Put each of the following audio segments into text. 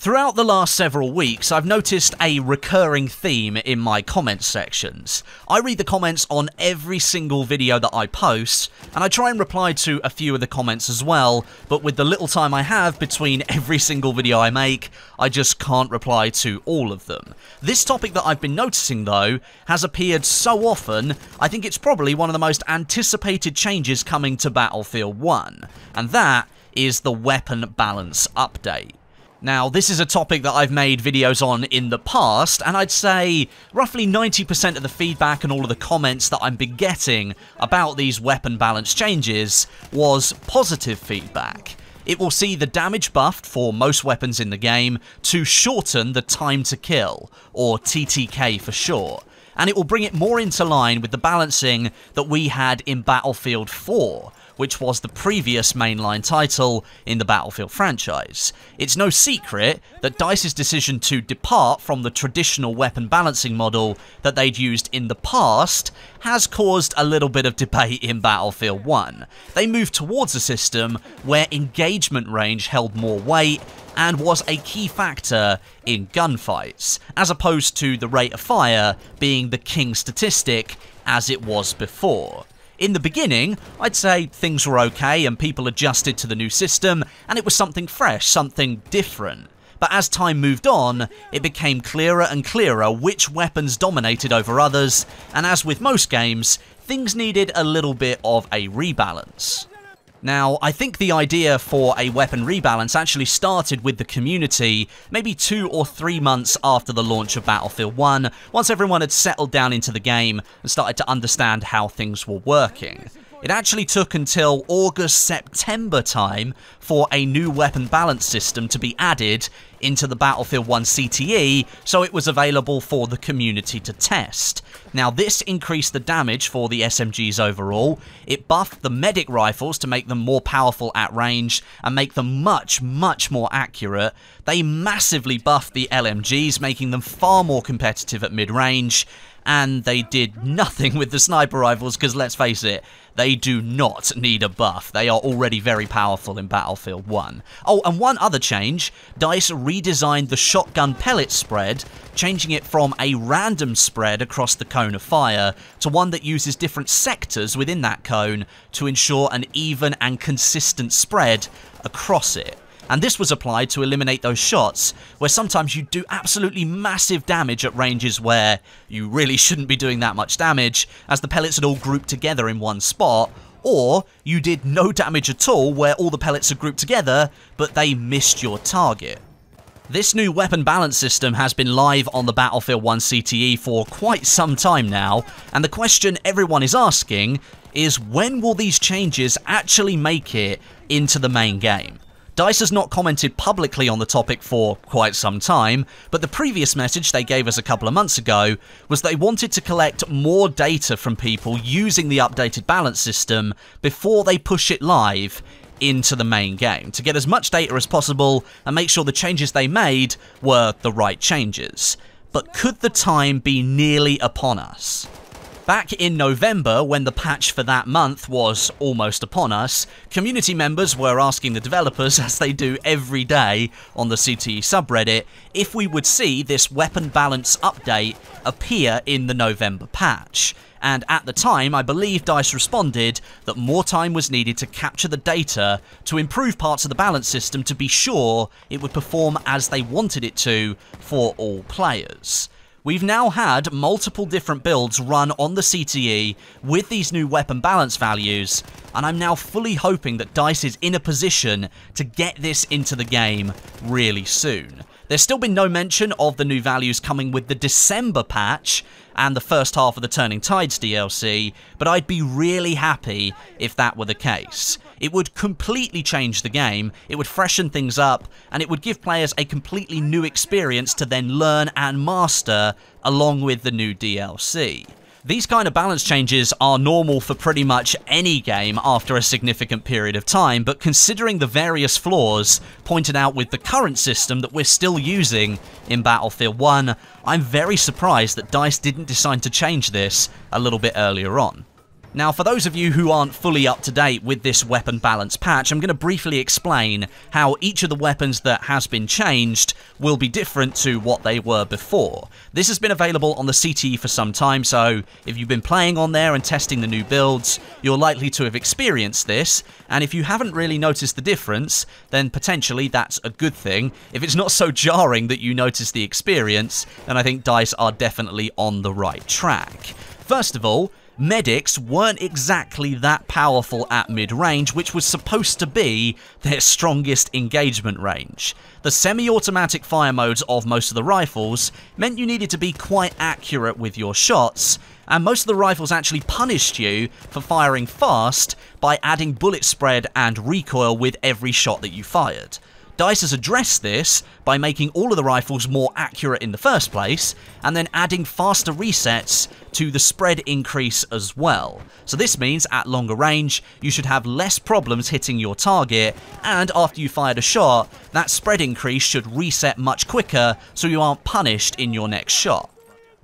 Throughout the last several weeks, I've noticed a recurring theme in my comments sections. I read the comments on every single video that I post, and I try and reply to a few of the comments as well, but with the little time I have between every single video I make, I just can't reply to all of them. This topic that I've been noticing, though, has appeared so often, I think it's probably one of the most anticipated changes coming to Battlefield 1, and that is the weapon balance update. Now, this is a topic that I've made videos on in the past, and I'd say roughly 90% of the feedback and all of the comments that I've been getting about these weapon balance changes was positive feedback. It will see the damage buffed for most weapons in the game to shorten the time to kill, or TTK for short, and it will bring it more into line with the balancing that we had in Battlefield 4, which was the previous mainline title in the Battlefield franchise. It's no secret that DICE's decision to depart from the traditional weapon balancing model that they'd used in the past has caused a little bit of debate in Battlefield 1. They moved towards a system where engagement range held more weight and was a key factor in gunfights, as opposed to the rate of fire being the king statistic as it was before. In the beginning, I'd say things were okay and people adjusted to the new system, and it was something fresh, something different. But as time moved on, it became clearer and clearer which weapons dominated over others, and as with most games, things needed a little bit of a rebalance. Now, I think the idea for a weapon rebalance actually started with the community maybe 2 or 3 months after the launch of Battlefield 1, once everyone had settled down into the game and started to understand how things were working. It actually took until August-September time for a new weapon balance system to be added into the Battlefield 1 CTE, so it was available for the community to test. Now, this increased the damage for the SMGs overall, it buffed the medic rifles to make them more powerful at range and make them much more accurate. They massively buffed the LMGs, making them far more competitive at mid-range, and they did nothing with the sniper rifles because, let's face it, they do not need a buff. They are already very powerful in Battlefield 1. Oh, and one other change, DICE redesigned the shotgun pellet spread, changing it from a random spread across the cone of fire to one that uses different sectors within that cone to ensure an even and consistent spread across it. And this was applied to eliminate those shots where sometimes you do absolutely massive damage at ranges where you really shouldn't be doing that much damage, as the pellets had all grouped together in one spot, or you did no damage at all where all the pellets are grouped together, but they missed your target. This new weapon balance system has been live on the Battlefield 1 CTE for quite some time now, and the question everyone is asking is, when will these changes actually make it into the main game? DICE has not commented publicly on the topic for quite some time, but the previous message they gave us a couple of months ago was they wanted to collect more data from people using the updated balance system before they push it live into the main game, to get as much data as possible and make sure the changes they made were the right changes. But could the time be nearly upon us? Back in November, when the patch for that month was almost upon us, community members were asking the developers, as they do every day on the CTE subreddit, if we would see this weapon balance update appear in the November patch. And at the time, I believe DICE responded that more time was needed to capture the data to improve parts of the balance system to be sure it would perform as they wanted it to for all players. We've now had multiple different builds run on the CTE with these new weapon balance values, and I'm now fully hoping that DICE is in a position to get this into the game really soon. There's still been no mention of the new values coming with the December patch and the first half of the Turning Tides DLC, but I'd be really happy if that were the case. It would completely change the game, it would freshen things up, and it would give players a completely new experience to then learn and master along with the new DLC. These kind of balance changes are normal for pretty much any game after a significant period of time, but considering the various flaws pointed out with the current system that we're still using in Battlefield 1, I'm very surprised that DICE didn't decide to change this a little bit earlier on. Now, for those of you who aren't fully up to date with this weapon balance patch, I'm going to briefly explain how each of the weapons that has been changed will be different to what they were before. This has been available on the CTE for some time, so if you've been playing on there and testing the new builds, you're likely to have experienced this, and if you haven't really noticed the difference, then potentially that's a good thing. If it's not so jarring that you notice the experience, then I think DICE are definitely on the right track. First of all, medics weren't exactly that powerful at mid-range, which was supposed to be their strongest engagement range. The semi-automatic fire modes of most of the rifles meant you needed to be quite accurate with your shots, and most of the rifles actually punished you for firing fast by adding bullet spread and recoil with every shot that you fired. DICE has addressed this by making all of the rifles more accurate in the first place, and then adding faster resets to the spread increase as well. So this means at longer range, you should have less problems hitting your target, and after you fired a shot, that spread increase should reset much quicker so you aren't punished in your next shot.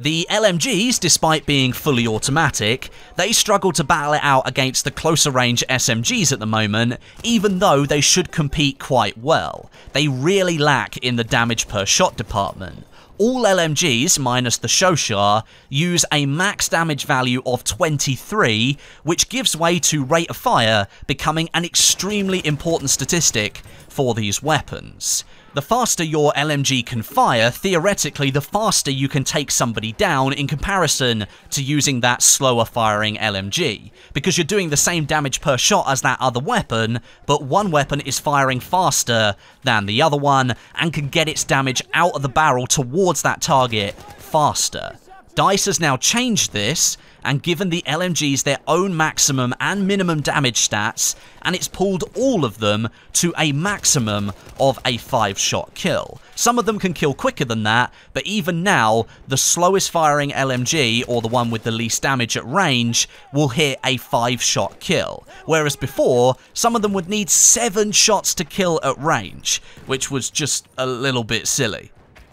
The LMGs, despite being fully automatic, they struggle to battle it out against the closer range SMGs at the moment, even though they should compete quite well. They really lack in the damage per shot department. All LMGs, minus the Shoshar, use a max damage value of 23, which gives way to rate of fire becoming an extremely important statistic for these weapons. The faster your LMG can fire, theoretically the faster you can take somebody down in comparison to using that slower firing LMG, because you're doing the same damage per shot as that other weapon, but one weapon is firing faster than the other one and can get its damage out of the barrel towards that target faster. DICE has now changed this and given the LMGs their own maximum and minimum damage stats, and it's pulled all of them to a maximum of a 5-shot kill. Some of them can kill quicker than that, but even now, the slowest firing LMG, or the one with the least damage at range, will hit a 5-shot kill. Whereas before, some of them would need 7 shots to kill at range, which was just a little bit silly.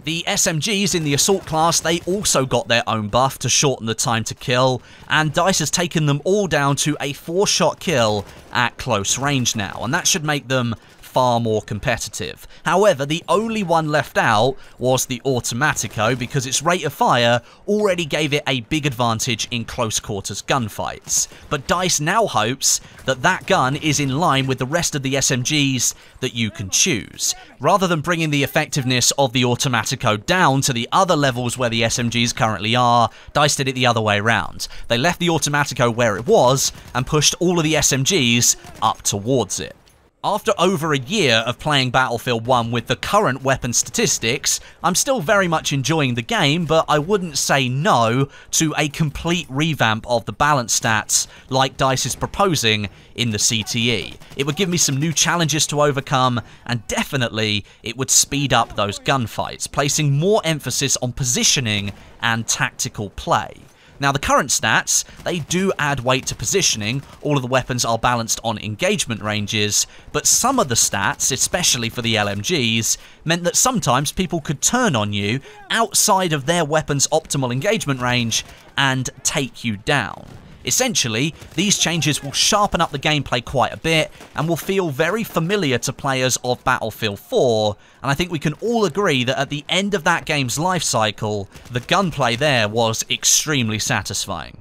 The SMGs in the Assault class, they also got their own buff to shorten the time to kill, and DICE has taken them all down to a 4-shot kill at close range now, and that should make them far more competitive. However, the only one left out was the Automatico, because its rate of fire already gave it a big advantage in close quarters gunfights. But DICE now hopes that that gun is in line with the rest of the SMGs that you can choose. Rather than bringing the effectiveness of the Automatico down to the other levels where the SMGs currently are, DICE did it the other way around. They left the Automatico where it was and pushed all of the SMGs up towards it. After over a year of playing Battlefield 1 with the current weapon statistics, I'm still very much enjoying the game, but I wouldn't say no to a complete revamp of the balance stats like DICE is proposing in the CTE. It would give me some new challenges to overcome, and definitely it would speed up those gunfights, placing more emphasis on positioning and tactical play. Now, the current stats, they do add weight to positioning. All of the weapons are balanced on engagement ranges, but some of the stats, especially for the LMGs, meant that sometimes people could turn on you outside of their weapon's optimal engagement range and take you down. Essentially, these changes will sharpen up the gameplay quite a bit and will feel very familiar to players of Battlefield 4, and I think we can all agree that at the end of that game's life cycle, the gunplay there was extremely satisfying.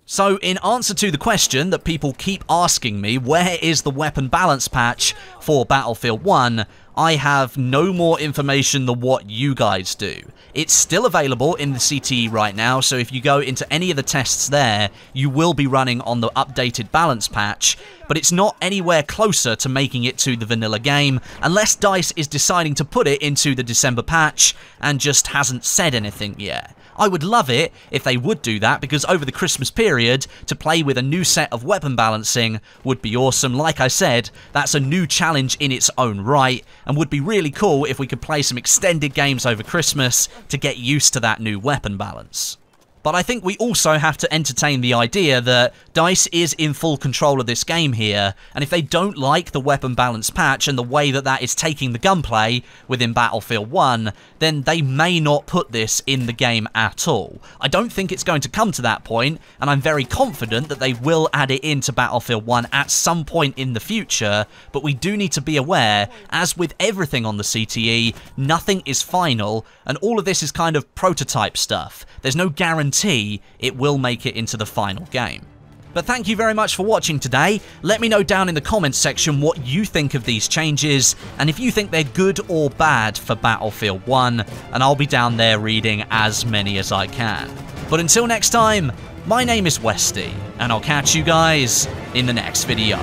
So, in answer to the question that people keep asking me, where is the weapon balance patch for Battlefield 1, I have no more information than what you guys do. It's still available in the CTE right now, so if you go into any of the tests there, you will be running on the updated balance patch, but it's not anywhere closer to making it to the vanilla game, unless DICE is deciding to put it into the December patch and just hasn't said anything yet. I would love it if they would do that, because over the Christmas period, to play with a new set of weapon balancing would be awesome. Like I said, that's a new challenge in its own right, and would be really cool if we could play some extended games over Christmas to get used to that new weapon balance. But I think we also have to entertain the idea that DICE is in full control of this game here, and if they don't like the weapon balance patch and the way that that is taking the gunplay within Battlefield 1, then they may not put this in the game at all. I don't think it's going to come to that point, and I'm very confident that they will add it into Battlefield 1 at some point in the future, but we do need to be aware, as with everything on the CTE, nothing is final, and all of this is kind of prototype stuff. There's no guarantee it will make it into the final game. But thank you very much for watching today. Let me know down in the comments section what you think of these changes, and if you think they're good or bad for Battlefield 1, and I'll be down there reading as many as I can. But until next time, my name is Westie, and I'll catch you guys in the next video.